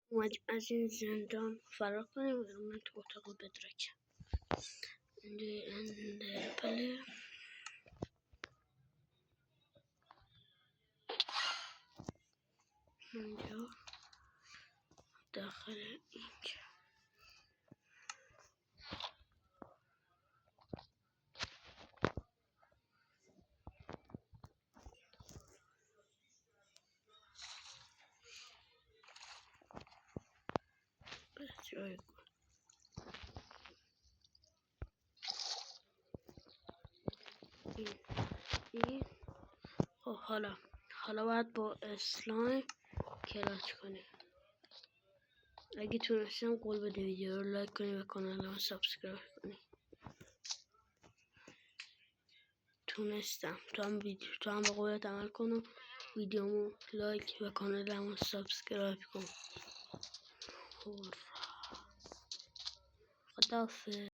اومدیم از این زندان فرار کنیم. من تو اتاق بدرکم. بله اینجا داخل اینجا جای این خب حالا باید با اسلایم کلاچ کنیم. اگه تونستم قول بده ویدیو رو لایک کنی و کانالمو سابسکرایب کنی. تونستم. تو هم به قولت عمل کن و ویدیومو لایک و کانالمو سابسکرایب کن. خداحافظ.